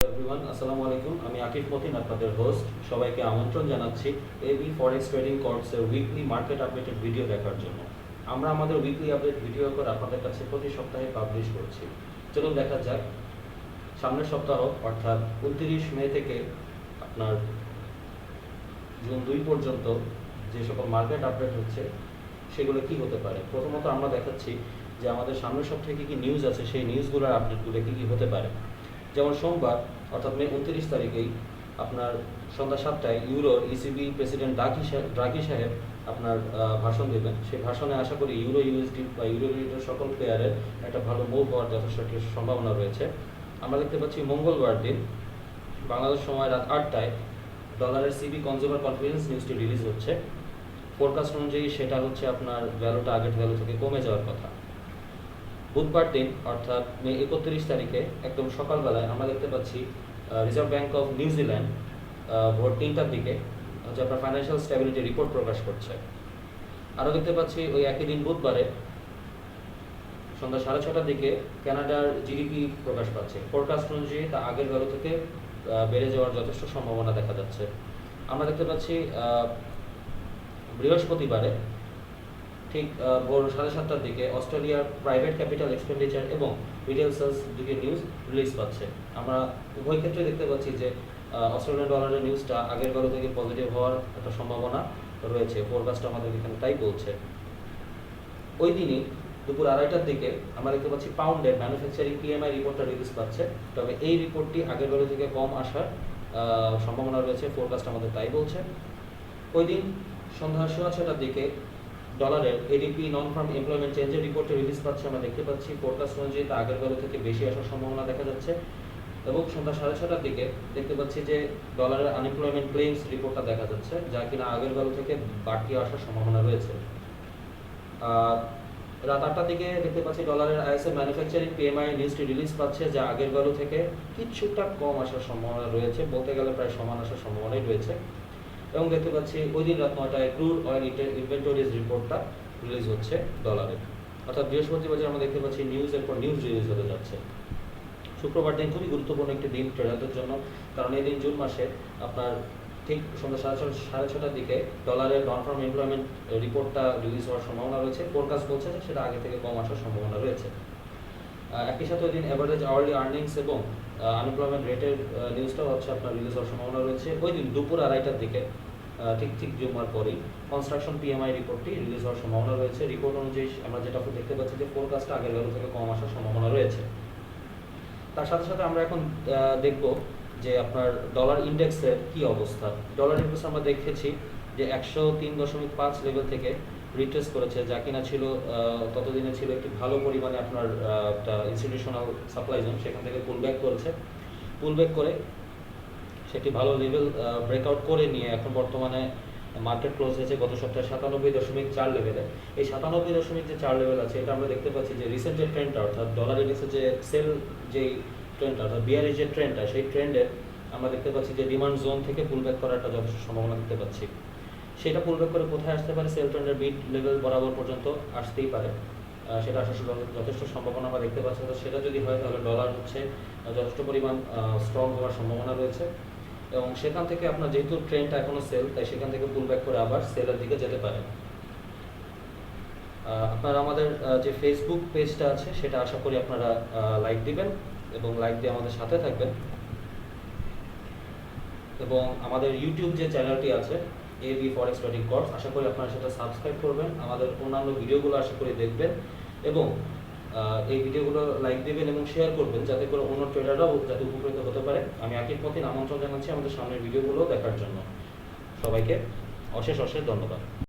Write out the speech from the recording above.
Everyone, আসসালামু আলাইকুম। আমি আকিব মতিন, আপনাদের হোস্ট। সবাইকে আমন্ত্রণ জানাচ্ছি এবি ফরেক্স ট্রেডিং কর্পসের উইকলি মার্কেট আপডেটেড ভিডিও দেখার জন্য। আমরা আমাদের উইকলি আপডেট ভিডিও করে আপনাদের কাছে প্রতি সপ্তাহে পাবলিশ করছি। চলুন দেখা যাক সামনের সপ্তাহ অর্থাৎ 29 মে থেকে আপনার জুন 2 পর্যন্ত যে সকল মার্কেট আপডেট হচ্ছে সেগুলো কি হতে পারে। প্রথমত আমরা দেখাচ্ছি যে আমাদের সামনের সপ্তাহে কী কী নিউজ আছে, সেই নিউজগুলোর আপডেটগুলো কী কী হতে পারে। যেমন সোমবার অর্থাৎ মে 29 তারিখেই আপনার সন্ধ্যা 7টায় ইউরোর ইসিবি প্রেসিডেন্ট ড্রাগি সাহেব আপনার ভাষণ দেবেন। সেই ভাষণে আশা করি ইউরো ইউএসডি বা ইউরো রিলেটেড সকল পেয়ারের একটা ভালো মুভ হওয়ার যথেষ্ট সম্ভাবনা রয়েছে। আমরা দেখতে পাচ্ছি মঙ্গলবার দিন বাংলাদেশ সময় রাত 8টায় ডলারের সিবি কনজিউমার কনফিডেন্স নিউজটি রিলিজ হচ্ছে। ফোরকাস্ট অনুযায়ী সেটা হচ্ছে আপনার ভ্যালুটা আগের ভ্যালু থেকে কমে যাওয়ার কথা। বুধবার দিন অর্থাৎ মে 31 তারিখে একদম সকালবেলায় আমরা দেখতে পাচ্ছি রিজার্ভ ব্যাঙ্ক অফ নিউজিল্যান্ড ভোর 3টার দিকে হচ্ছে আপনার ফাইন্যান্সিয়াল স্ট্যাবিলিটি রিপোর্ট প্রকাশ করছে। আরও দেখতে পাচ্ছি ওই একই দিন বুধবারে সন্ধ্যা 6:30টার দিকে কানাডার জিডিপি প্রকাশ পাচ্ছে। ফোরকাস্ট অনুযায়ী তা আগের ভ্যালু থেকে বেড়ে যাওয়ার যথেষ্ট সম্ভাবনা দেখা যাচ্ছে। আমরা দেখতে পাচ্ছি বৃহস্পতিবারে ঠিক ভোর 7:30টার দিকে অস্ট্রেলিয়ার প্রাইভেট ক্যাপিটাল এক্সপেন্ডিচার এবং রিটেল সেলস দুটি নিউজ রিলিজ পাচ্ছে। আমরা উভয় ক্ষেত্রে দেখতে পাচ্ছি যে অস্ট্রেলিয়ান ডলারের নিউজটা আগের ভ্যালু থেকে পজিটিভ হওয়ার একটা সম্ভাবনা রয়েছে। ফোরকাস্ট আমাদের এখানে তাই বলছে। ওই দিনই দুপুর 2:30টার দিকে আমরা দেখতে পাচ্ছি পাউন্ডের ম্যানুফ্যাকচারিং পিএমআই রিপোর্টটা রিলিজ পাচ্ছে। তবে এই রিপোর্টটি আগের ভ্যালু থেকে কম আসার সম্ভাবনা রয়েছে, ফোরকাস্ট আমাদের তাই বলছে। ওই দিন সন্ধ্যা 6:30টার দিকে ডলারের এডিপি নন ফার্ম এমপ্লয়মেন্ট চেঞ্জের রিপোর্টে রিলিজ পাচ্ছে। আমরা দেখতে পাচ্ছি ফোরকাস্ট অনুযায়ী তা আগের ভ্যালু থেকে বেশি আসার সম্ভাবনা দেখা যাচ্ছে। এবং সন্ধ্যা 6:30টার দিকে দেখতে পাচ্ছি যে ডলারের আনএমপ্লয়মেন্ট ক্লেইমস রিপোর্টটা দেখা যাচ্ছে, যা কিনা আগের ভ্যালু থেকে বাড়তি আসার সম্ভাবনা রয়েছে। রাত 8টার দিকে দেখতে পাচ্ছি ডলারের আইএসএ ম্যানুফ্যাকচারিং পিএমআই নিউজটি রিলিজ পাচ্ছে, যা আগের ভ্যালু থেকে কিছুটা কম আসার সম্ভাবনা রয়েছে, বলতে গেলে প্রায় সমান আসার সম্ভাবনাই রয়েছে। এবং দেখতে পাচ্ছি ওই দিন রাত 9টায় ক্রুড অয়েল ইনভেন্টরিজ রিপোর্টটা রিলিজ হচ্ছে ডলারে। অর্থাৎ বৃহস্পতিবার আমরা দেখতে পাচ্ছি নিউজের পর নিউজ রিলিজ হতে যাচ্ছে। শুক্রবার দিন খুবই গুরুত্বপূর্ণ একটি দিন ট্রেডারদের জন্য, কারণ এই দিন জুন মাসে আপনার ঠিক সন্ধ্যা 6:30টার দিকে ডলারের নন ফার্ম এমপ্লয়মেন্ট রিপোর্টটা রিলিজ হওয়ার সম্ভাবনা রয়েছে। ফোরকাস্ট বলছে যে সেটা আগে থেকে কম আসার সম্ভাবনা রয়েছে। একই সাথে ওই দিন অ্যাভারেজ আওয়ারলি আর্নিংস এবং আনএমপ্লয়মেন্ট রেটের নিউজটাও হচ্ছে আপনার রিলিজ হওয়ার সম্ভাবনা রয়েছে। ওই দিন দুপুর 2:30টার দিকে ঠিক জুমার পরেই কনস্ট্রাকশন পিএমআই রিপোর্টটি রিলিজ হওয়ার সম্ভাবনা রয়েছে। রিপোর্ট অনুযায়ী আমরা যেটা দেখতে পাচ্ছি যে ফোরকাস্টটা আগের ভ্যালু থেকে কম আসার সম্ভাবনা রয়েছে। তার সাথে সাথে আমরা এখন দেখব যে আপনার ডলার ইন্ডেক্সের কি অবস্থা। ডলার ইন্ডেক্স আমরা দেখেছি যে 103.5 লেভেল থেকে রিট্রেস করেছে, যা কিনা ছিল ততদিনে ছিল একটি ভালো পরিমাণে আপনার একটা ইনস্টিটিউশনাল সাপ্লাই জোন, সেখান থেকে পুলব্যাক করেছে। পুলব্যাক করে সেটি ভালো লেভেল ব্রেকআউট করে নিয়ে এখন বর্তমানে মার্কেট ক্লোজ হয়েছে গত সপ্তাহে 97.4 লেভেলে। এই 97.4 লেভেল আছে, এটা আমরা দেখতে পাচ্ছি যে রিসেন্ট যে ট্রেন্ডটা অর্থাৎ ডলার ইন্ডেক্সের যে সেল যেই ট্রেন্ডটা অর্থাৎ বিয়ারিশ যে ট্রেন্ডটা, সেই ট্রেন্ডে আমরা দেখতে পাচ্ছি যে ডিমান্ড জোন থেকে পুলব্যাক করার একটা যথেষ্ট সম্ভাবনা দেখতে পাচ্ছি। সেটা পুলব্যাক করে কোথায় আসতে পারে, সেল ট্রেন্ডের মিড লেভেল বরাবর পর্যন্ত আসতেই পারে, সেটা আসার যথেষ্ট সম্ভাবনা আমরা দেখতে পাচ্ছি। তো সেটা যদি হয় তাহলে ডলার হচ্ছে যথেষ্ট পরিমাণ স্ট্রং হওয়ার সম্ভাবনা রয়েছে। এবং সেখান থেকে আপনার যেহেতু ট্রেন্ডটা এখনো সেল, তাই সেখান থেকে পুলব্যাক করে আবার সেলের দিকে যেতে পারে। আপনারা আমাদের যে ফেসবুক পেজটা আছে সেটা আশা করি আপনারা লাইক দিবেন এবং লাইক দিয়ে আমাদের সাথে থাকবেন। এবং আমাদের ইউটিউব যে চ্যানেলটি আছে এবি ফরেক্স ট্রেডিং কর্পস, আশা করি আপনারা সেটা সাবস্ক্রাইব করবেন, আমাদের অন্যান্য ভিডিওগুলো আশা করি দেখবেন এবং এই ভিডিওগুলো লাইক দেবেন এবং শেয়ার করবেন, যাতে করে অন্য ট্রেডাররাও যাতে উপকৃত হতে পারে। আমি আকিব মতিন আমন্ত্রণ জানাচ্ছি আমাদের সামনের ভিডিওগুলো দেখার জন্য। সবাইকে অশেষ ধন্যবাদ।